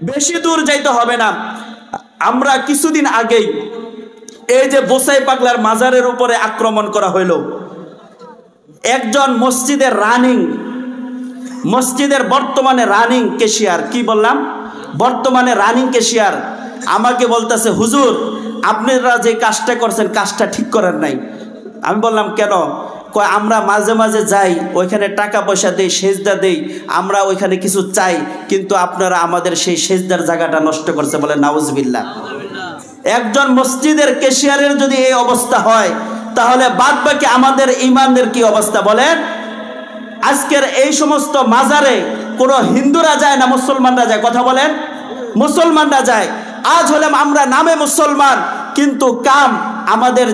বেশি দূর যাইতে হবে না। আমরা কিছুদিন আগেই এই যে বোসাই পাগলার মাজারের উপরে আক্রমণ করা হইল, একজন মসজিদের বর্তমানে রানিং ক্যাশিয়ার, কি বললাম, বর্তমানে রানিং ক্যাশিয়ার আমাকে বলতেছে, হুজুর আপনারা যে কাজটা করছেন কাজটা ঠিক করেন নাই। আমি বললাম কেন? কয় আমরা মাঝে মাঝে যাই, ওইখানে টাকা পয়সা দেই, সেজদা দেই, আমরা ওইখানে কিছু চাই, কিন্তু আপনারা আমাদের সেই সেজদার জায়গাটা নষ্ট করছে। বলে নাউজুবিল্লাহ। একজন মসজিদের ক্যাশিয়ারের যদি এই অবস্থা হয়, তাহলে বাদ বাকি আমাদের ইমানদের কি অবস্থা বলেন? আজকের এই সমস্ত মাজারে কোনো হিন্দুরা যায় না, মুসলমানরা যায়? কথা বলেন, মুসলমানরা যায়। আজ হলাম আমরা নামে মুসলমান, কিন্তু কাম আমাদের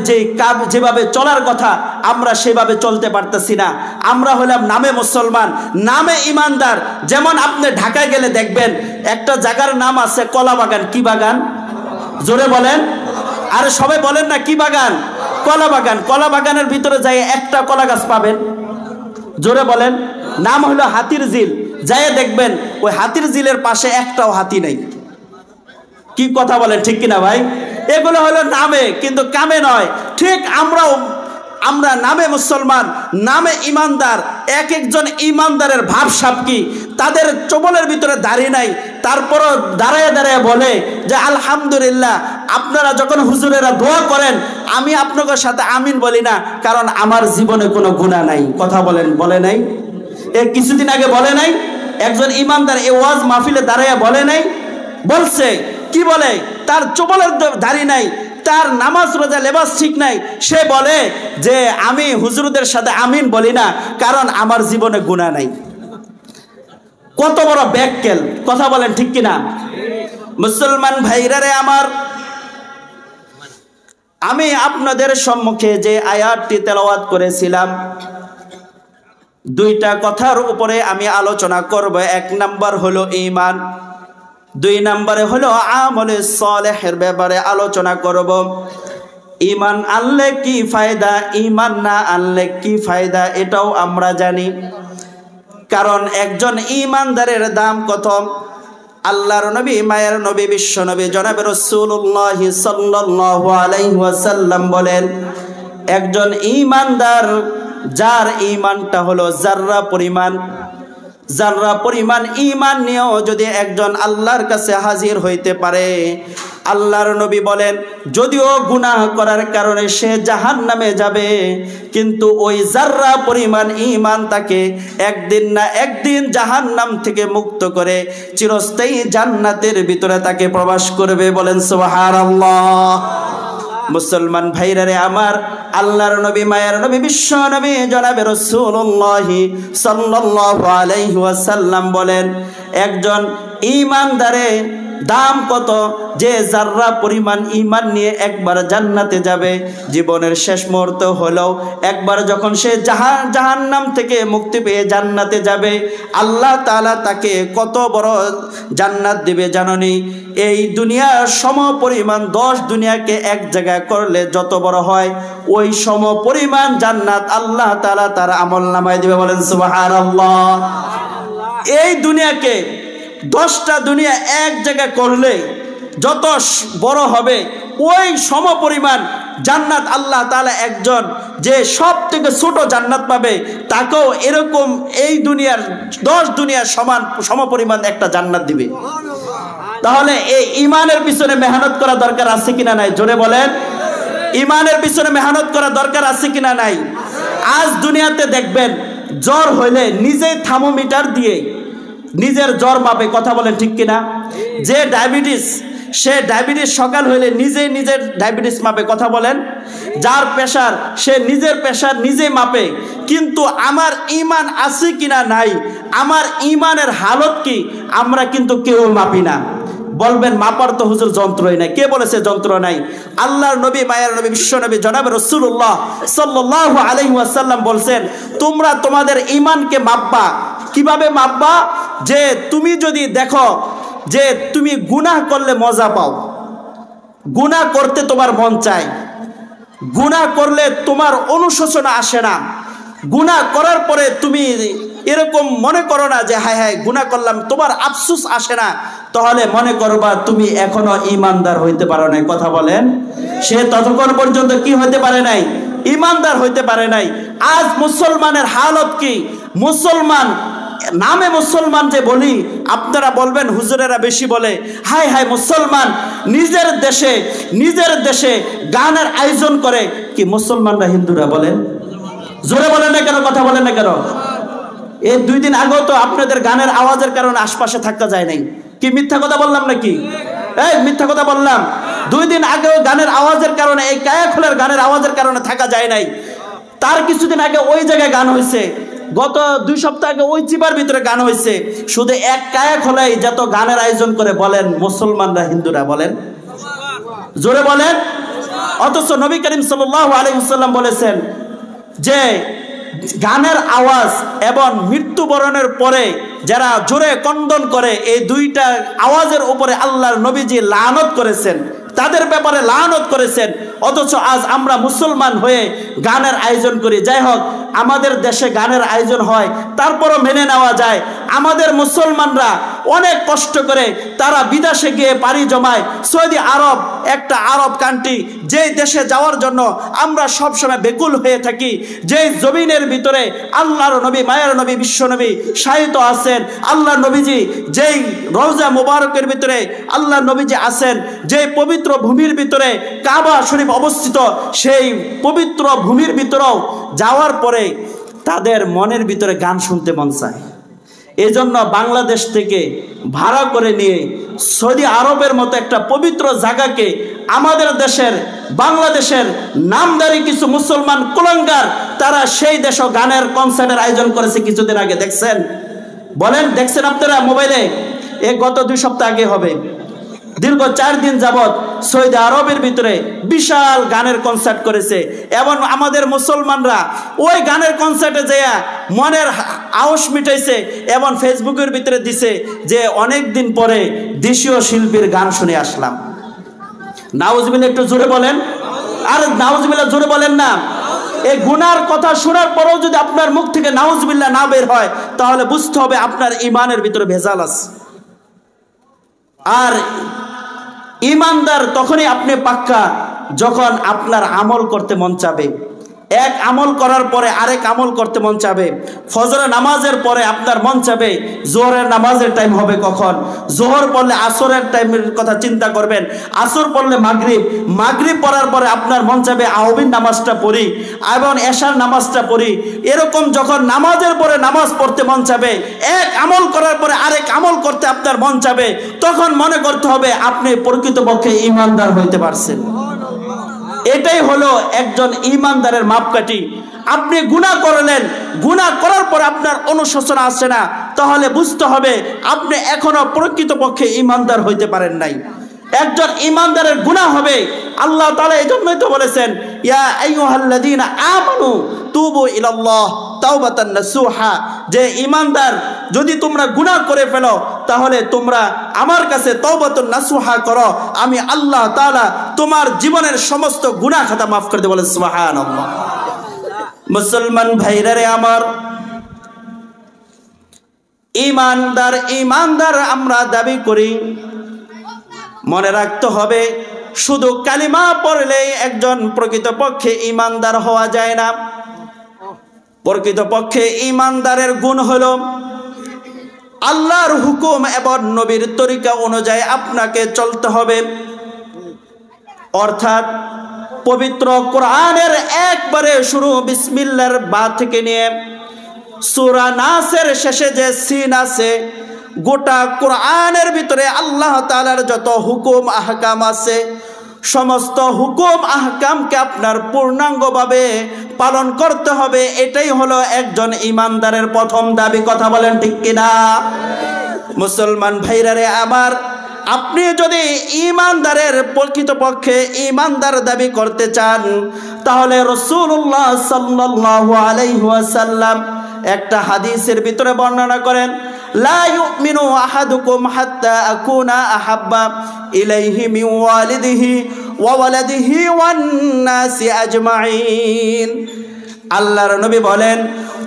যেভাবে চলার কথা আমরা সেভাবে চলতে পারতেছি না। আমরা হলাম নামে মুসলমান, নামে ইমানদার। যেমন আপনি ঢাকায় গেলে দেখবেন একটা জায়গার নাম আছে কলা বাগান। কি বাগান? জোরে বলেন। আরে সবাই বলেন না, কি বাগান? কলা বাগান। কলা বাগানের ভিতরে যাই একটা কলা গাছ পাবেন? জোরে বলেন। নাম হলো হাতির ঝিল। যাই দেখবেন ওই হাতির ঝিলের পাশে একটাও হাতি নেই। কি কথা বলেন, ঠিক কিনা ভাই? এগুলো হলো নামে, কিন্তু কামে নয়। ঠিক আমরা নামে মুসলমান, নামে ইমানদার। এক একজন ইমানদারের ভাবসাব কি, তাদের চবলের ভিতরে দাড়ি নাই, তারপরও দাঁড়ায় দাঁড়ায় বলে যে আলহামদুলিল্লাহ। আপনারা যখন হুজুরেরা দোয়া করেন, আমি আপনাদের সাথে আমিন বলি না, কারণ আমার জীবনে কোনো গুনাহ নাই। কথা বলেন, বলে নাই? কিছুদিন আগে বলে নাই? একজন ইমানদার এ ওয়াজ মাহফিলে দাঁড়ায় বলে নাই? বলছে। কি বলে? তার চবলের দাড়ি নাই, তার নামাজ রোজা লেবাস ঠিক নাই, সে বলে যে আমি হুজুরদের সাথে আমিন বলি না, কারণ আমার জীবনে গুনাহ নাই। কত বড় ব্যাককেল! কথা বলেন, ঠিক কিনা? মুসলমান ভাইরারে আমার, আমি আপনাদের সম্মুখে যে আয়াতটি তেলাওয়াত করেছিলাম, দুইটা কথার উপরে আমি আলোচনা করব। এক নাম্বার হলো ঈমান, দুই নম্বরে হলো আমলে সালেহের ব্যাপারে আলোচনা করব। ঈমান আনলে কি ফায়দা, ঈমান না আনলে কি ফায়দা, এটাও আমরা জানি। কারণ একজন ঈমানদারের দাম কত। আল্লাহর নবী, মায়ের নবী, বিশ্ব নবী জনাবে রাসূলুল্লাহ সাল্লাল্লাহু আলাইহি ওয়াসাল্লাম বলেন, একজন ঈমানদার যার ঈমানটা হলো জাররা পরিমাণ ঈমান নিয়েও যদি একজন আল্লাহর কাছে হাজির হইতে পারে, আল্লাহর নবী বলেন যদিও গুনাহ করার কারণে সে জাহান্নামে যাবে, কিন্তু ওই জাররা পরিমাণ ঈমান তাকে একদিন না একদিন জাহান্নাম থেকে মুক্ত করে চিরস্থায়ী জান্নাতের ভিতরে তাকে প্রবেশ করবে। বলেন সুবহানাল্লাহ। মুসলমান ভাইরারে আমার, আল্লাহর নবী, মায়ের নবী, বিশ্ব নবী জনাবে রাসূলুল্লাহ সাল্লাল্লাহু আলাইহি ওয়াসাল্লাম বলেন, একজন ঈমানদারে দাম কত, যে জাররা পরিমাণ ঈমান নিয়ে একবার জান্নাতে যাবে। জীবনের শেষ মুহূর্ত হলেও একবার যখন সে জাহান্নাম থেকে মুক্তি পেয়ে জান্নাতে যাবে, আল্লাহ তাআলা তাকে কত বড় জান্নাত দিবে জানেননি? এই দুনিয়ার সম পরিমাণ 10 দুনিয়াকে এক জায়গায় করলে যত বড় হয়, ওই সম পরিমাণ জান্নাত আল্লাহ তাআলা তার আমলনামায় দিবে। বলেন সুবহানাল্লাহ। এই দুনিয়াকে 10টা দুনিয়া এক জায়গায় করলে যত বড় হবে, ওই সম পরিমাণ জান্নাত আল্লাহ তাআলা একজন যে সব থেকে ছোট জান্নাত পাবে, তাকেও এরকম এই দুনিয়ার 10 দুনিয়ার সম পরিমাণ একটা জান্নাত দিবে। তাহলে এই ঈমানের পিছনে মেহনত করা দরকার আছে কিনা নাই? জোরে বলেন। ঈমানের পিছনে মেহনত করা দরকার আছে কিনা নাই? আজ দুনিয়াতে দেখবেন জ্বর হইলে নিজেই থার্মোমিটার দিয়ে নিজের জ্বর মাপে। কথা বলেন, ঠিক কিনা? যে ডায়াবেটিস, সে ডায়াবেটিস সকাল হইলে নিজেই নিজের ডায়াবেটিস মাপে। কথা বলেন। যার প্রেশার, সে নিজের প্রেশার নিজেই মাপে। কিন্তু আমার ঈমান আছে কিনা নাই, আমার ঈমানের হালত কি, আমরা কিন্তু কেউ মাপি না। বলবেন মাপার তো হুজুর যন্ত্রই নাই। কে বলেছে যন্ত্র নাই? আল্লাহর নবী, মায়ের নবী, বিশ্ব নবী জনাবে রাসূলুল্লাহ সাল্লাল্লাহু আলাইহি ওয়াসাল্লাম বলছেন, তোমরা তোমাদের ঈমানকে মাপবা। কিভাবে মাপবা? যে তুমি যদি দেখো যে তুমি গুনাহ করলে মজা পাও, গুনাহ করতে তোমার মন চায়, গুনাহ করলে তোমার অনুশোচনা আসে না, গুনাহ করার পরে তুমি এরকম মনে করো না যে হায় হায় গুনাহ করলাম, তোমার আফসোস আসে না, তাহলে মনে করবা তুমি এখনো ইমানদার হইতে পারো নাই। কথা বলেন, সে ততক্ষণ পর্যন্ত কি হইতে পারে নাই? ইমানদার হইতে পারে নাই। আজ মুসলমানের হালত কি? মুসলমান নামে মুসলমান যে বলি, আপনারা বলবেন হুজুরেরা বেশি বলে। হায় হায়, মুসলমান নিজের দেশে গানের আয়োজন করে। কি মুসলমানরা হিন্দুরা বলেন? জোরে বলেন না কেন? কথা বলেন না কেন? এই 2 দিন আগেও তো আপনাদের গানের আওয়াজের কারণে আশপাশে থাকা যায় নাই। কি মিথ্যা কথা বললাম নাকি? এই মিথ্যা কথা বললাম? 2 দিন আগেও গানের আওয়াজের কারণে, এই কায়াখোলের গানের আওয়াজের কারণে থাকা যায় নাই। তার কিছুদিন আগে ওই জায়গায় গান হয়েছে, গত 2 সপ্তাহ আগে ওই চিপার ভিতরে গান হয়েছে। শুধু এক কায়াখোলাই যত গানের আয়োজন করে, বলেন মুসলমানরা হিন্দুরা বলেন? জোরে বলেন। অথচ নবী করিম সাল্লাল্লাহু আলাইহি ওয়াসাল্লাম বলেছেন যে গানের আওয়াজ এবং মৃত্যুবরণের পরে যারা জোরে কন্দন করে, এই 2টা আওয়াজের উপরে আল্লাহর নবীজি লানত করেছেন, তাদের ব্যাপারে লানত করেছেন। অথচ আজ আমরা মুসলমান হয়ে গানের আয়োজন করি। যাই হোক, আমাদের দেশে গানের আয়োজন হয়, তারপরও মেনে নেওয়া যায়। আমাদের মুসলমানরা অনেক কষ্ট করে তারা বিদেশে গিয়ে পাড়ি জমায়। সৌদি আরব একটা আরব কান্ট্রি, যেই দেশে যাওয়ার জন্য আমরা সবসময় বেকুল হয়ে থাকি, যেই জমিনের ভিতরে আল্লাহর নবী, মায়ের নবী, বিশ্বনবী শায়িত আছেন, আল্লাহর নবীজি যেই রওজা মুবারকের ভিতরে আল্লাহর নবীজি আছেন, যেই পবিত্র ভূমির ভিতরে কাবা শরীফ অবস্থিত, সেই পবিত্র ভূমির ভিতরেও যাওয়ার পরে তাদের মনের ভিতরে গান শুনতে মন চায়। এজন্য বাংলাদেশ থেকে ভাড়া করে নিয়ে সৌদি আরবের মতো একটা পবিত্র জায়গাকে আমাদের দেশের, বাংলাদেশের নামদারি কিছু মুসলমান কুলাঙ্গার, তারা সেই দেশও গানের কনসার্টের আয়োজন করেছে কিছুদিন আগে। দেখছেন? বলেন, দেখছেন আপনারা মোবাইলে? গত 2 সপ্তাহ আগে হবে। দীর্ঘ 4 দিন যাবৎ সৌদি আরবের ভিতরে বিশাল গানের কনসার্ট করেছে। এবং আমাদের মুসলমানরা ওই গানের কনসার্টে যেয়া মনের আউশ মিটাইছে এবং ফেসবুকের ভিতরে দিছে যে অনেক দিন পরে দেশীয় শিল্পীর গান শুনে আসলাম। নাউজুবিল্লাহ, একটু জোরে বলেন। আর নাউজুবিল্লাহ জোরে বলেন না। এই গুনার কথা শোনার পরেও যদি আপনার মুখ থেকে নাউজুবিল্লাহ না বের হয়, তাহলে বুঝতে হবে আপনার ইমানের ভিতরে ভেজাল আছে। আর ইমানদার তখনই আপনি পাক্কা যখন আপনার আমল করতে মন চাবে। এক আমল করার পরে আরেক আমল করতে মন চাবে। ফজরের নামাজের পরে আপনার মন চাবে জোহরের নামাজের টাইম হবে কখন। জোহর পড়লে আসরের টাইমের কথা চিন্তা করবেন। আসর পড়লে মাগরিব, মাগরিব পড়ার পরে আপনার মন চাবে আওবিন নামাজটা পড়ি এবং এশার নামাজটা পড়ি। এরকম যখন নামাজের পরে নামাজ পড়তে মন চাবে, এক আমল করার পরে আরেক আমল করতে আপনার মন চাবে, তখন মনে করতে হবে আপনি প্রকৃতপক্ষে ইমানদার হইতে পারছেন। এটাই হলো একজন ইমানদারের মাপকাঠি। আপনি গুনাহ করলেন, গুনাহ করার পর আপনার অনুশোচনা আসছে না, তাহলে বুঝতে হবে আপনি এখনো প্রকৃতপক্ষে ইমানদার হইতে পারেন নাই। একজন ইমানদারের গুনাহ হবে, আল্লাহ তাআলা এজন্যই তো বলেছেন ইয়া আইয়ুহাল্লাযীনা আমানু তুবু ইলাল্লাহ তাওবাতান নাসুহা, যে ইমানদার যদি তোমরা গুনাহ করে ফেলো তাহলে তোমরা আমার কাছে তাওবাতুন নাসুহা করো, আমি আল্লাহ তাআলা তোমার জীবনের সমস্ত গুনাহ খাতা মাফ করে দেব। বলেন সুবহানাল্লাহ। মুসলমান ভাইরা রে আমার, ইমানদার আমরা দাবি করি। মনে রাখতে হবে শুধু কালিমা পড়লেই একজন প্রকৃতপক্ষে ইমানদার হওয়া যায় না। প্রকৃতপক্ষে ইমানদারের গুণ হলো আল্লাহর হুকুম এবং নবীর তরিকা অনুযায়ী আপনাকে চলতে হবে। অর্থাৎ পবিত্র কোরআনের একবারে শুরু বিসমিল্লাহর বা থেকে নিয়ে সূরা নাসের শেষে যে সিন আছে, গোটা কোরআনের ভিতরে আল্লাহ তাআলার যত হুকুম আহকাম আছে, সমস্ত হুকুম আহকামকে আপনার পূর্ণাঙ্গভাবে পালন করতে হবে। এটাই হলো একজন ইমানদারের প্রথম দাবি। কথা বলেন ঠিক কিনা? মুসলমান ভাইরা রে আমার, আপনি যদি ইমানদারের প্রকৃতপক্ষে ইমানদার দাবি করতে চান, তাহলে রাসূলুল্লাহ সাল্লাল্লাহু আলাইহি ওয়াসাল্লাম একটা হাদিসের ভিতরে বর্ণনা করেন, লা ইউমিনু আহাদুকুম হাত্তা আকুনা আহাব্বা ইলাইহি মিন ওয়ালিদিহি ওয়া ওয়ালাদিহি ওয়ান নাসি আজমাইন। আল্লাহর নবী বলেন,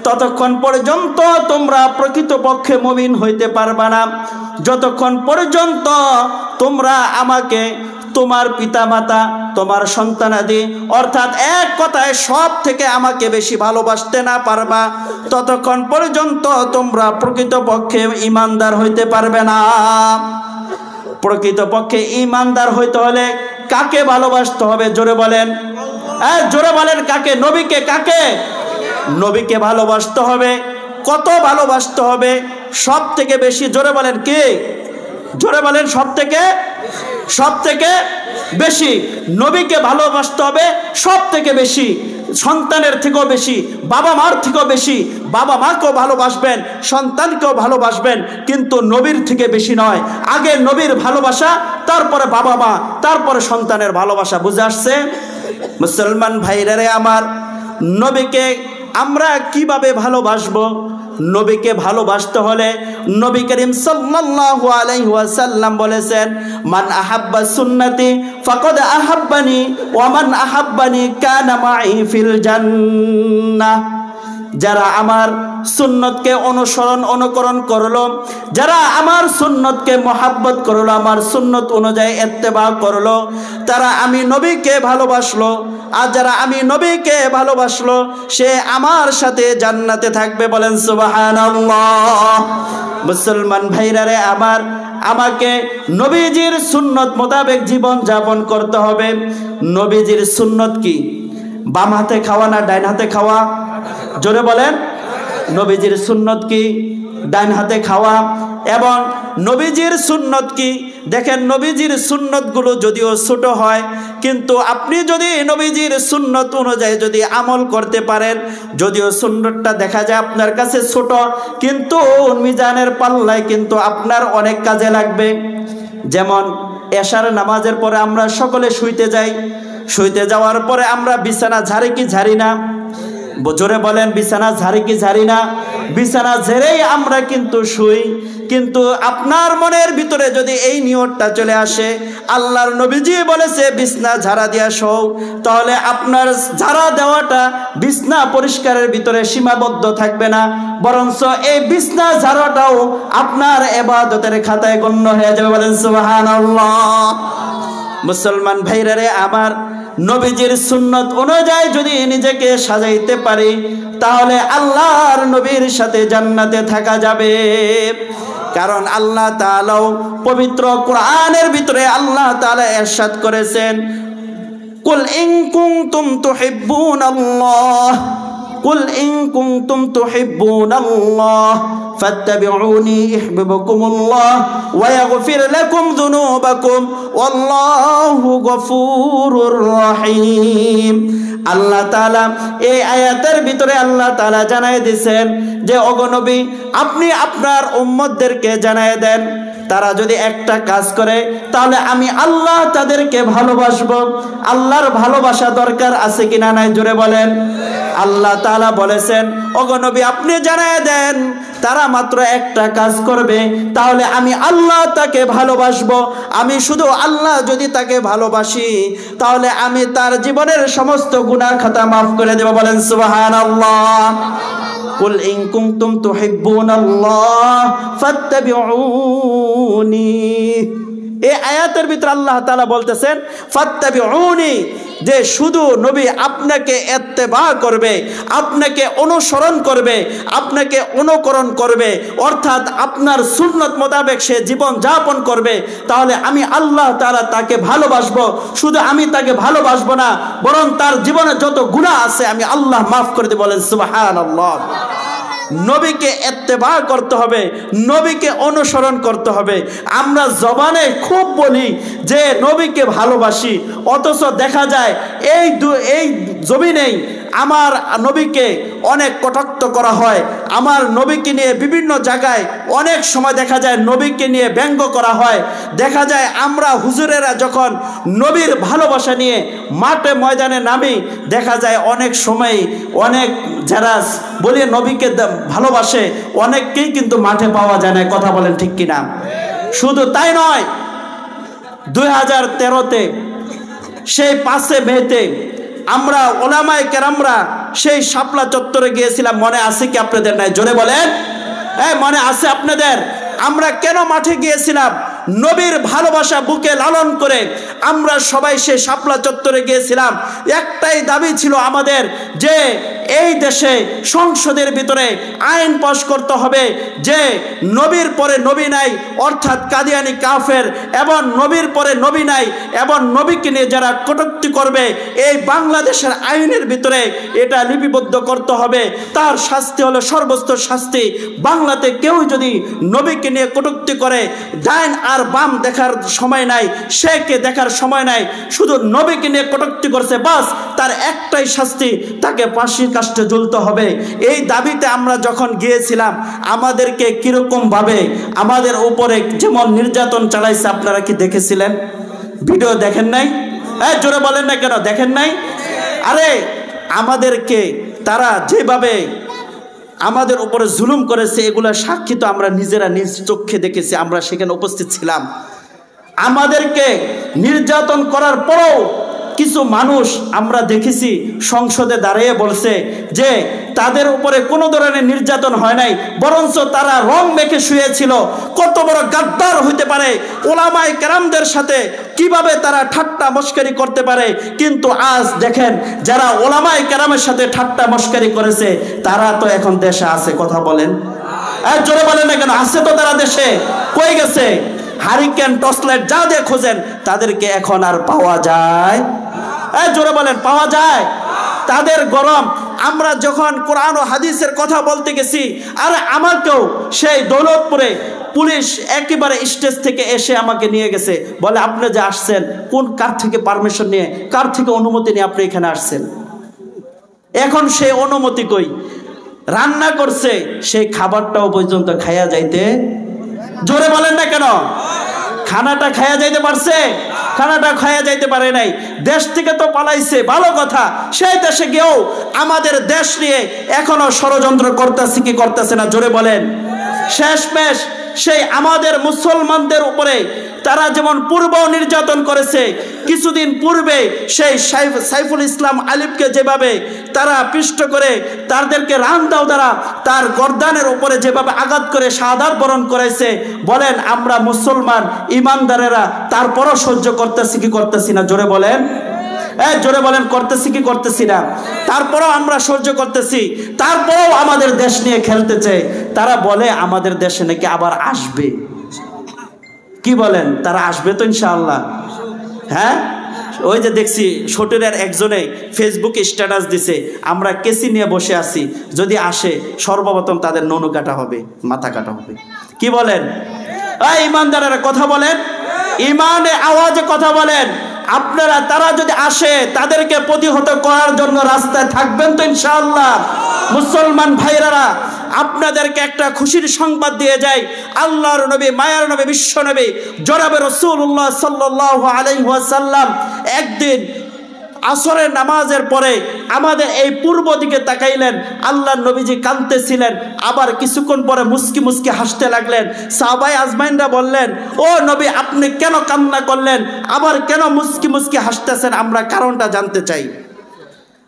ততক্ষণ পর্যন্ত তোমরা প্রকৃতপক্ষে মুমিন হইতে পারবা না যতক্ষণ পর্যন্ত তোমরা আমাকে, তোমার পিতামাতা, তোমার সন্তানাদি, অর্থাৎ এক কথায় সব থেকে আমাকে বেশি ভালোবাসতে না পারবা, ততক্ষণ পর্যন্ত তোমরা প্রকৃতপক্ষে ঈমানদার হইতে পারবে না। প্রকৃতপক্ষে ঈমানদার হইতে হলে কাকে ভালোবাসতে হবে? জোরে বলেন, জোরে বলেন কাকে? নবীকে। কাকে? নবীকে ভালোবাসতে হবে। কত ভালোবাসতে হবে? সব থেকে বেশি। জোরে বলেন কে? জোরে বলেন সব থেকে বেশি। নবীকে ভালোবাসতে হবে সব থেকে বেশি, সন্তানের থেকেও বেশি, বাবা মার থেকেও বেশি। বাবা মাকেও ভালোবাসবেন, সন্তানকেও ভালোবাসবেন, কিন্তু নবীর থেকে বেশি নয়। আগে নবীর ভালোবাসা, তারপরে বাবা মা, তারপরে সন্তানের ভালোবাসা। বুঝে আসছে? মুসলমান ভাইরা আমার, নবীকে আমরা কিভাবে ভালোবাসবো? নবীকে ভালোবাসতে হলে নবী করিম সাল্লাল্লাহু আলাইহি ওয়াসাল্লাম বলেছেন, মান আহাব্বা সুন্নতি ফাকাদ আহাব্বানি ওয়া মান আহাব্বানি কানা মাই ফিল জান্নাহ। যারা আমার সুন্নতকে অনুকরণ করলো, যারা আমার সুন্নতকে মহাব্বত করলো, আমার সুন্নত অনুযায়ী ইত্তেবা করলো, তারা আমি নবীকে ভালোবাসলো। আর যারা আমি নবীকে ভালোবাসলো, সে আমার সাথে জান্নাতে থাকবে। বলেন সুবহানাল্লাহ। মুসলমান ভাইরারে আমার, আমাকে নবীজির সুন্নত মোতাবেক জীবন যাপন করতে হবে। নবীজির সুন্নত কি? বাম হাতে খাওয়া না ডাইন হাতে খাওয়া? জোরে বলেন। নবীজির সুন্নত কি? ডাইন হাতে খাওয়া। এবং নবীজির সুন্নত কি? দেখেন, নবীজির সুন্নতগুলো যদিও ছোট হয়, কিন্তু আপনি যদি নবীজির সুন্নত অনুযায়ী যদি আমল করতে পারেন, যদিও সুন্নতটা দেখা যায় আপনার কাছে ছোট, কিন্তু মিজানের পাল্লায় কিন্তু আপনার অনেক কাজে লাগবে। যেমন এশার নামাজের পরে আমরা সকলে শুইতে যাই, শুইতে যাওয়ার পরে আমরা বিছানা ঝাড়ি কি ঝাড়ি না? জোরে বলেন, বিছানা ঝাড়ি কি ঝাড়ি না? বিছানা ঝেড়েই আমরা কিন্তু শুই। কিন্তু আপনার মনের ভিতরে যদি এই নিয়তটা চলে আসে, আল্লাহর নবীজি বলেছে বিছনা ঝাড়া দিয়া শোও, তাহলে আপনার ঝাড়া দেওয়াটা বিছনা পরিষ্কারের ভিতরে সীমাবদ্ধ থাকবে না, বরঞ্চ এই বিছনা ঝাড়াটাও আপনার ইবাদতের খাতায় গণ্য হয়ে যাবে। বলেন সুবহানাল্লাহ। মুসলমান ভাইরারে আমার, নবীজির সুন্নত অনুযায়ী যদি নিজেকে সাজাইতে পারি, তাহলে আল্লাহর নবীর সাথে জান্নাতে থাকা যাবে। কারণ আল্লাহ তাআলা পবিত্র কোরআনের ভিতরে আল্লাহ তাআলা ইরশাদ করেছেন, কুল ইন কুনতুম তুহিব্বুনাল্লাহ, কুল ইন কুনতুম তুহিব্বুনাল্লাহ ফাত্তাবিউনি ইউহিব্বুকুমুল্লাহ ওয়া ইয়াগফির লাকুম যুনুবাকুম ওয়াল্লাহু গফুরুর রহিম। আল্লাহ তাআলা এই আয়াতের ভিতরে আল্লাহ তাআলা জানায় দিয়েছেন যে, ওগো নবী, আপনি আপনার উম্মতদেরকে জানায় দেন, তারা যদি একটা কাজ করে তাহলে আমি আল্লাহ তাদেরকে ভালোবাসবো। আল্লাহর ভালোবাসা দরকার আছে কিনা নাই? জোরে বলেন। আল্লাহ তাআলা বলেছেন, ওগো নবী, আপনি জানায় দেন, তারা মাত্র একটা কাজ করবে, তাহলে আমি আল্লাহ তাকে ভালোবাসবো। আমি শুধু আল্লাহ যদি তাকে ভালোবাসি, তাহলে আমি তার জীবনের সমস্ত গুনাহ খাতা মাফ করে দেব। বলেন সুবহানাল্লাহ। কুল ইন কুনতুম তুহিব্বুনাল্লাহ ফাত্তাবিউনি। এই আয়াতের ভিতরে আল্লাহ তাআলা বলতেছেন ফাত্তাবিউনি, যে শুধু নবী আপনাকে ইত্তেবা করবে, আপনাকে অনুসরণ করবে, আপনাকে অনুকরণ করবে, অর্থাৎ আপনার সুন্নত মোতাবেক সে জীবন যাপন করবে, তাহলে আমি আল্লাহ তাআলা তাকে ভালোবাসবো। শুধু আমি তাকে ভালোবাসবো না, বরং তার জীবনে যত গুনাহ আছে আমি আল্লাহ মাফ করে দেব। বলেন সুবহানাল্লাহ। নবীকে ইত্তেবা করতে হবে, নবীকে অনুসরণ করতে হবে। আমরা জবানে খুব বলি যে নবীকে ভালোবাসি, অথচ দেখা যায় এই জমিনেই আমার নবীকে অনেক কটাক্ষ করা হয়। আমার নবীকে নিয়ে বিভিন্ন জায়গায় অনেক সময় দেখা যায় নবীকে নিয়ে ব্যঙ্গ করা হয়। দেখা যায় আমরা হুজুরেরা যখন নবীর ভালোবাসা নিয়ে মাঠে ময়দানে নামি, দেখা যায় অনেক সময় অনেক যারা বলি নবীকে ভালোবাসে, অনেককেই কিন্তু মাঠে পাওয়া যায় না। কথা বলেন ঠিক কিনা? শুধু তাই নয়, 2013-তে সেই 5 মেতে আমরা ওলামায়ে কেরামরা সেই শাপলা চত্বরে গিয়েছিলাম, মনে আছে কি আপনাদের? নাই, জোরে বলেন। মনে আছে আপনাদের? আমরা কেন মাঠে গিয়েছিলাম? নবীর ভালোবাসা বুকে লালন করে আমরা সবাই সে শাপলা চত্বরে গিয়েছিলাম। একটাই দাবি ছিল আমাদের, যে এই দেশে সংসদের ভিতরে আইন পাস করতে হবে যে নবীর পরে নবী নাই, অর্থাৎ কাদিয়ানি কাফের, এবং নবীর পরে নবী নাই এবং নবীকে নিয়ে যারা কটূক্তি করবে, এই বাংলাদেশের আইনের ভিতরে এটা লিপিবদ্ধ করতে হবে। তার শাস্তি হলো সর্বোচ্চ শাস্তি। বাংলাতে কেউ যদি নবীকে নিয়ে কটূক্তি করে, ডাইন আর বাম দেখার সময় নাই, শেখকে দেখার সময় নাই, শুধু নবীকে নিয়ে কটূক্তি করছে, বাস তার একটাই শাস্তি, তাকে ফাঁসির কাস্টে ঝুলতে হবে। এই দাবিতে আমরা যখন গিয়েছিলাম, আমাদেরকে কিরকম ভাবে আমাদের উপরে যেমন নির্যাতন চালাইছে আপনারা কি দেখেছিলেন? ভিডিও দেখেন নাই? জোরে বলেন না কেন, দেখেন নাই? আরে আমাদেরকে তারা যেভাবে আমাদের উপরে জুলুম করেছে, এগুলো সাক্ষী তো আমরা নিজেরা নিজ চোখে দেখেছি, আমরা সেখানে উপস্থিত ছিলাম। আমাদেরকে নির্যাতন করার পরেও কিছু মানুষ আমরা দেখেছি সংসদে দাঁড়িয়ে বলছে যে তাদের উপরে কোনো ধরনের নির্যাতন হয় নাই, বরঞ্চ তারা রং মেখে শুয়েছিল। কত বড় গাদ্দার হইতে পারে! ওলামায়ে কেরামদের সাথে কিভাবে তারা ঠাট্টা মস্করি করতে পারে। কিন্তু আজ দেখেন, যারা ওলামায়ে কেরামের সাথে ঠাট্টা মস্করি করেছে তারা তো এখন দেশে আছে। কথা বলেন, জোরে বলেন না কেন? আছে তো তারা দেশে। কই গেছে? হারিকেন, টর্চলাইট যা দিয়ে খোঁজেন, তাদেরকে এখন আর পাওয়া যায়? জোরে বলেন, পাওয়া যায়? তাদের গরম। আমরা যখন কোরআন ও হাদিসের কথা বলতে গেছি, আর আমাকেও সেই দৌলতপুরে পুলিশ একেবারে স্টেজ থেকে এসে আমাকে নিয়ে গেছে, বলে আপনি যে আসছেন, কার থেকে পারমিশন নিয়ে, কার থেকে অনুমতি নিয়ে আপনি এখানে আসছেন? এখন সেই অনুমতি কই? রান্না করছে, সেই খাবারটাও পর্যন্ত খাইয়া যাইতে, জোরে বলেন না কেন? খানাটা খাইয়া যাইতে পারছে? খানাটা খাইয়া যাইতে পারে নাই। দেশ থেকে তো পালাইছে, ভালো কথা। সেই দেশে গিয়েও আমাদের দেশ নিয়ে এখনো ষড়যন্ত্র করতেছে কি করতেছে না, জোরে বলেন। শেষমেশ সেই আমাদের মুসলমানদের উপরে তারা যেমন পূর্ব নির্যাতন করেছে, কিছুদিন পূর্বে সেই সাইফুল ইসলাম আলিফকে যেভাবে তারা পিষ্ট করে তাদেরকে রান দাও দ্বারা তার গর্দানের উপরে যেভাবে আঘাত করে শাহাদাত বরণ করেছে, বলেন আমরা মুসলমান ইমানদারেরা তারপরও সহ্য করতেছি কি করতেছি না, জোরে বলেন। জোরে বলেন, করতেছি কি করতেছি না? তারপরেও আমরা সহ্য করতেছি, তারপরেও আমাদের দেশ নিয়ে খেলতেছে। তারা বলে আমাদের দেশে নাকি আবার আসবে। কি বলেন? তারা আসবে তো ইনশাআল্লাহ। হ্যাঁ, ওই যে দেখছি ছোটদের একজনে ফেসবুকে স্ট্যাটাস দিছে, আমরা কেসি নিয়ে বসে আছি, যদি আসে সর্বপ্রথম তাদের ননু কাটা হবে, মাথা কাটা হবে। কি বলেন? ইমানদারেরা কথা বলেন, ইমানে আওয়াজে কথা বলেন। আপনারা তারা যদি আসে, তাদেরকে প্রতিহত করার জন্য রাস্তায় থাকবেন তো ইনশাআল্লাহ। মুসলমান ভাইরা, আপনাদেরকে একটা খুশির সংবাদ দিয়ে যায়। আল্লাহর নবী, মায়ার নবী, বিশ্ব নবী জনাবে রাসূলুল্লাহ সাল্লাল্লাহু আলাইহি ওয়াসাল্লাম একদিন আসরের নামাজের পরে আমাদের এই পূর্ব দিকে তাকাইলেন। আল্লাহর নবীজি কাঁদতেছিলেন, আবার কিছুক্ষণ পরে মুস্কি মুস্কি হাসতে লাগলেন। সাহাবায়ে আজমাইনরা বললেন, ও নবী আপনি কেন কান্না করলেন, আবার কেন মুস্কি মুস্কি হাসতেছেন, আমরা কারণটা জানতে চাই।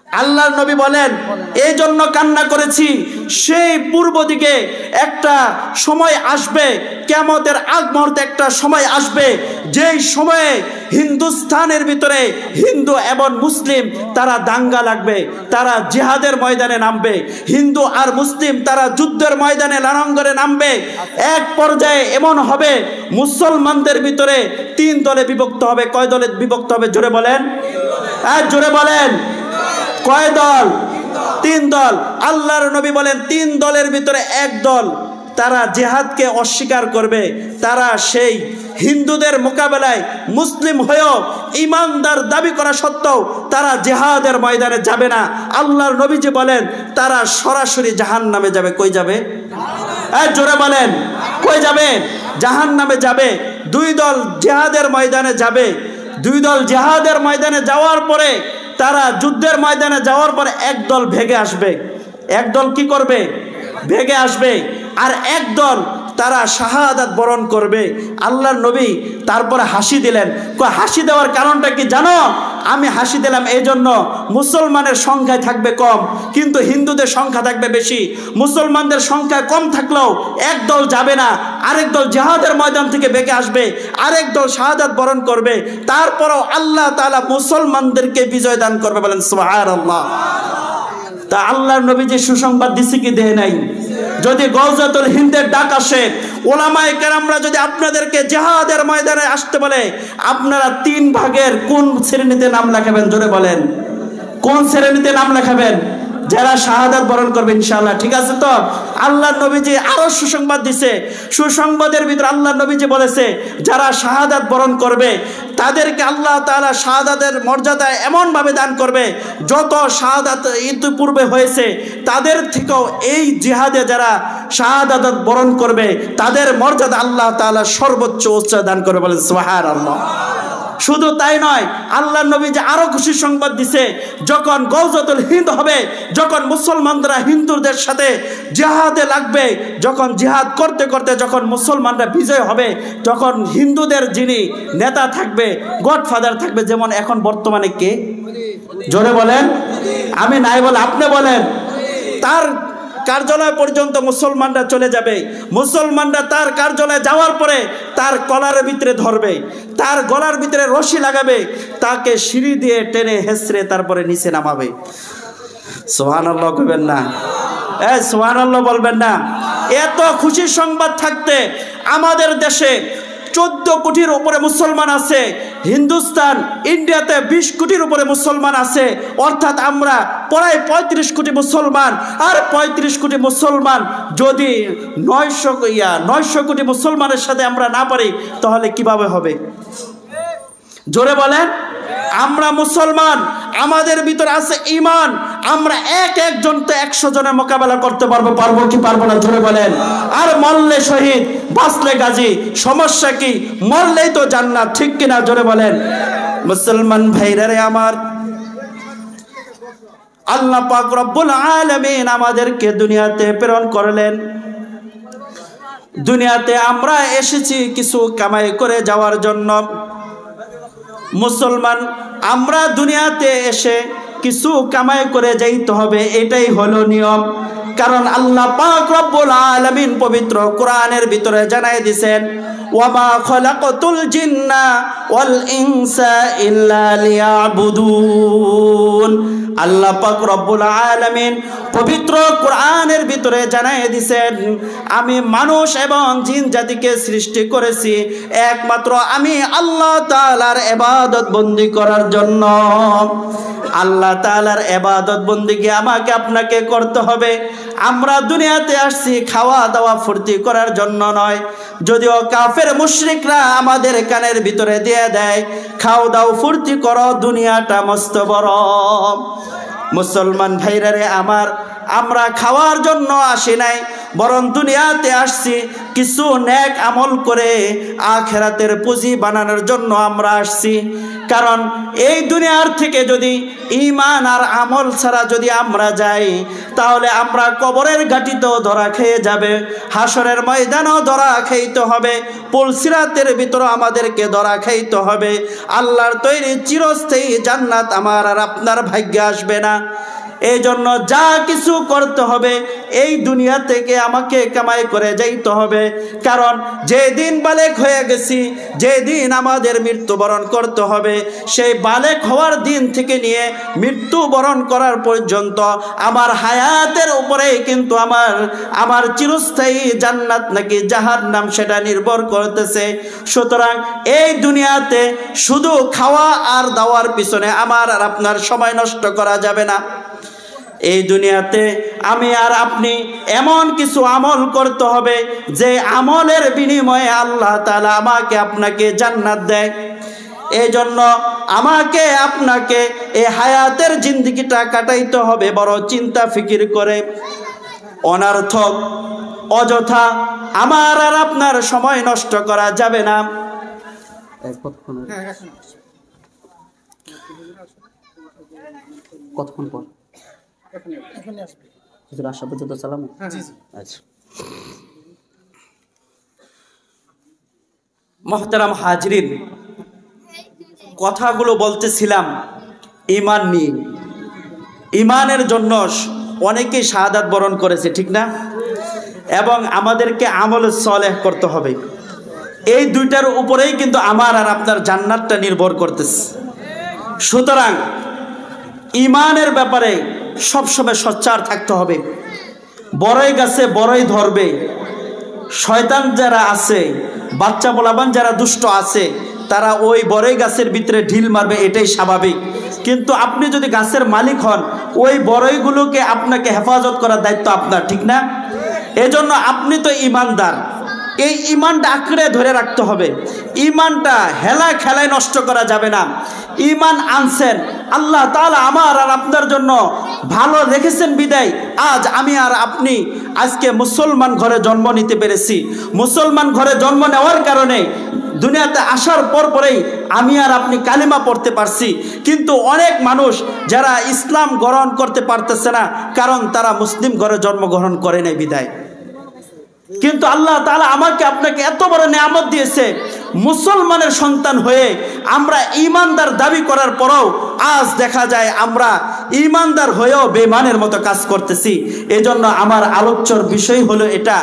আল্লাহর নবী বলেন, এই জন্য কান্না করেছি, সেই পূর্ব দিকে একটা সময় আসবে, কিয়ামতের আগ মুহূর্তে একটা সময় আসবে, যেই সময়ে হিন্দুস্তানের ভিতরে হিন্দু এবং মুসলিম তারা দাঙ্গা লাগবে, তারা জিহাদের ময়দানে নামবে। হিন্দু আর মুসলিম তারা যুদ্ধের ময়দানে রণাঙ্গনে নামবে। এক পর্যায়ে এমন হবে, মুসলমানদের ভিতরে 3 দলে বিভক্ত হবে। কয় দলে বিভক্ত হবে, জোরে বলেন, জোরে বলেন। কয় দল? 3 দল। আল্লাহর নবী বলেন 3 দলের ভিতরে এক দল তারা জিহাদকে অস্বীকার করবে। তারা সেই হিন্দুদের মোকাবেলায় মুসলিম হয়েও ইমানদার দাবি করা সত্ত্বেও তারা জিহাদের ময়দানে যাবে না। আল্লাহর নবীজি বলেন তারা সরাসরি জাহান্নামে যাবে। কই যাবে? জোরে বলেন, কই যাবে? জাহান্নামে যাবে। 2 দল জিহাদের ময়দানে যাবে। 2 দল জিহাদের ময়দানে যাওয়ার পরে তারা যুদ্ধের ময়দানে যাওয়ার পর এক দল ভেগে আসবে। এক দল কি করবে? ভেগে আসবে। আর এক দল তারা শাহাদাত বরণ করবে। আল্লাহর নবী তারপরে হাসি দিলেন। হাসি দেওয়ার কারণটা কি জানো? আমি হাসি দিলাম এই জন্য মুসলমানের সংখ্যায় থাকবে কম, কিন্তু হিন্দুদের সংখ্যা থাকবে বেশি। মুসলমানদের সংখ্যা কম থাকলেও এক দল যাবে না, আরেক দল জিহাদের ময়দান থেকে বেঁকে আসবে, আরেক দল শাহাদাত বরণ করবে, তারপরও আল্লাহ তাআলা মুসলমানদেরকে বিজয় দান করবে। বলেন সুবহানাল্লাহ। তা আল্লাহর নবী যে সুসংবাদ দিছে কি দেয় নাই? যদি গওজাতুল হিন্দের ডাক আসে, ওলামায়ে কেরামরা যদি আপনাদেরকে জিহাদের ময়দানে আসতে বলে, আপনারা 3 ভাগের কোন শ্রেণীতে নাম লেখাবেন? জোরে বলেন, কোন শ্রেণীতে নাম লেখাবেন? যারা শাহাদাত বরণ করবে ইনশাআল্লাহ। ঠিক আছে তো? আল্লাহর নবীজি আরো সুসংবাদ দিছে। সুসংবাদের ভিতরে আল্লাহর নবীজি বলেছে, যারা শাহাদাত বরণ করবে তাদেরকে আল্লাহ তাআলা শাহাদাতের মর্যাদা এমন ভাবে দান করবে, যত শাহাদাত ইতিপূর্বে হয়েছে তাদের থেকেও এই জিহাদে যারা শাহাদাত বরণ করবে তাদের মর্যাদা আল্লাহ তাআলা সর্বোচ্চ উচ্চ দান করবে। বলেন সুবহানাল্লাহ। শুধু তাই নয়, আল্লাহর নবী যে আরো খুশি সংবাদ দিছে, যখন গওজাতুল হিন্দ হবে, যখন মুসলমানরা হিন্দুদের সাথে জিহাদে লাগবে, যখন জিহাদ করতে করতে যখন মুসলমানরা বিজয় হবে, তখন হিন্দুদের যিনি নেতা থাকবে, গডফাদার থাকবে, যেমন এখন বর্তমানে কে? জোরে বলেন, আমি নাই বলে আপনি বলেন। তার কার্যালয় পর্যন্ত মুসলমানরা চলে যাবে। মুসলমানরা তার কার্যালয়ে যাওয়ার পরে তার কলার ভিতরে ধরবে, তার গলার ভিতরে রশি লাগাবে, তাকে সিঁড়ি দিয়ে টেনে হেসড়ে তারপরে নিচে নামাবে। সুবহানাল্লাহ কইবেন না? সুবহানাল্লাহ বলবেন না? এত খুশির সংবাদ থাকতে আমাদের দেশে 14 কোটির উপরে মুসলমান আছে। হিন্দুস্তান, ইন্ডিয়াতে 20 কোটির উপরে মুসলমান আছে। অর্থাৎ আমরা প্রায় 35 কোটি মুসলমান। আর 35 কোটি মুসলমান যদি 900 কোটি মুসলমানের সাথে আমরা না পারি, তাহলে কিভাবে হবে? জোরে বলেন। আমরা মুসলমান, আমাদের ভিতরে আছে ঈমান। আমরা একজন তো 100 জনের মোকাবেলা করতে পারবো কি পারবো না? জোরে বলেন। আর মরলে শহীদ, বাঁচলে গাজী, সমস্যা কি? মরলেই তো জান্নাত, ঠিক কিনা? জোরে বলেন। মুসলমান ভাইরা রে আমার, আল্লাহ পাক রব্বুল আলামিন আমাদেরকে দুনিয়াতে প্রেরণ করলেন। দুনিয়াতে আমরা এসেছি কিছু কামাই করে যাওয়ার জন্য। মুসলমান, আমরা দুনিয়াতে এসে কিছু কামাই করে যাইতে হবে, এটাই হলো নিয়ম। কারণ আল্লাহ পাক রব্বুল আলামিন পবিত্র কোরআনের ভিতরে জানাই দিয়েছেন, ওয়ামা খলাকতুল জিন্না ওয়াল ইনসা ইল্লা লিয়াবুদুন। আল্লাহ পাক রব্বুল আলামিন পবিত্র কোরআনের ভিতরে জানাই দিয়েছেন, আমি মানুষ এবং জিন জাতিকে সৃষ্টি করেছি একমাত্র আমি আল্লাহ তাআলার ইবাদত বন্দি করার জন্য। আল্লাহ তাআলার ইবাদত বন্দিকে আমাকে আপনাকে করতে হবে। আমরা দুনিয়াতে আসছি খাওয়া দাওয়া ফুর্তি করার জন্য নয়। যদিও কাফের মুশরিকরা আমাদের কানের ভিতরে দিয়ে দেয়, খাও দাও ফুর্তি করো, দুনিয়াটা মস্ত বড়। মুসলমান ভাইরা রে আমার, আমরা খাওয়ার জন্য আসি নাই, বরং দুনিয়াতে আসছি কিছু নেক আমল করে আখিরাতের পুঁজি বানানোর জন্য আমরা আসছি। কারণ এই দুনিয়ার থেকে যদি ঈমান আর আমল ছাড়া যদি আমরা যাই, তাহলে আমরা কবরের ঘাটিতেও ধরা খেয়ে যাবে, হাসরের ময়দানেও ধরা খাইতে হবে, পুলসিরাতের ভিতরে আমাদেরকে ধরা খাইতে হবে। আল্লাহর তৈরি চিরস্থায়ী জান্নাত আমার আর আপনার ভাগ্যে আসবে না। এই জন্য যা কিছু করতে হবে এই দুনিয়া থেকে আমাকে কামাই করে যাইতে হবে। কারণ যেদিন বালেক হয়ে গেছি, যেদিন আমাদের মৃত্যুবরণ করতে হবে, সেই বালেক হওয়ার দিন থেকে নিয়ে মৃত্যুবরণ করার পর্যন্ত আমার হায়াতের উপরেই কিন্তু আমার চিরস্থায়ী জান্নাত নাকি জাহান্নাম সেটা নির্ভর করতেছে। সুতরাং এই দুনিয়াতে শুধু খাওয়া আর দাওয়ার পিছনে আমার আর আপনার সময় নষ্ট করা যাবে না। এই দুনিয়াতে আমি আর আপনি এমন কিছু আমল করতে হবে যে আমলের বিনিময়ে আল্লাহ তাআলা আমাকে আপনাকে জান্নাত দেয়। এই জন্য আমাকে আপনাকে এই হায়াতের জিন্দেগিটা কাটাইতে হবে বড় চিন্তা ফিকির করে। অনর্থক অযথা আমার আর আপনার সময় নষ্ট করা যাবে না। কতক্ষণ পর আশা পর্যন্ত চালাম? আচ্ছা, মোহতারাম হাজরিন, কথাগুলো বলতেছিলাম ঈমান নিয়ে। ঈমানের জন্য অনেকেই শাহাদাত বরণ করেছে, ঠিক না? এবং আমাদেরকে আমলে সলেহ করতে হবে। এই দুইটার উপরেই কিন্তু আমার আর আপনার জান্নাতটা নির্ভর করতেছে। সুতরাং ঈমানের ব্যাপারে সবসময় সোচ্চার থাকতে হবে। বড়ই গাছে বড়ই ধরবে। শয়তান যারা আছে, বাচ্চা পোলাপান যারা দুষ্ট আছে, তারা ওই বড়ই গাছের ভিতরে ঢিল মারবে, এটাই স্বাভাবিক। কিন্তু আপনি যদি গাছের মালিক হন, ওই বড়ইগুলোকে আপনাকে হেফাজত করার দায়িত্ব আপনার, ঠিক না? এজন্য আপনি তো ঈমানদার, এই ঈমানটা আঁকড়ে ধরে রাখতে হবে। ঈমানটা হেলা খেলায় নষ্ট করা যাবে না। ঈমান আনছেন, আল্লাহ তাআলা আমার আর আপনার জন্য ভালো রেখেছেন বিদায় আজ আমি আর আপনি আজকে মুসলমান ঘরে জন্ম নিতে পেরেছি। মুসলমান ঘরে জন্ম নেওয়ার কারণে দুনিয়াতে আসার পরেই আমি আর আপনি কালিমা পড়তে পারছি। কিন্তু অনেক মানুষ যারা ইসলাম গ্রহণ করতে পারতেছে না, কারণ তারা মুসলিম ঘরে জন্মগ্রহণ করে নাই বিদায়। কিন্তু আল্লাহ তাআলা আমাকে আপনাকে এত বড় নিয়ামত দিয়েছে, মুসলমানের সন্তান হয়ে আমরা ঈমানদার দাবি করার পরেও আজ দেখা যায় আমরা ঈমানদার হয়েও বেঈমানের মতো কাজ করতেছি। এজন্য আমার আলোচ্যর বিষয় হলো এটা,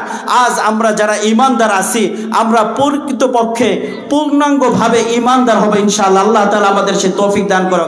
আজ আমরা যারা ঈমানদার আছি আমরা প্রকৃতপক্ষে পূর্ণাঙ্গভাবে ঈমানদার হব ইনশাআল্লাহ। আল্লাহ তাআলা আমাদের সে তৌফিক দান করুন।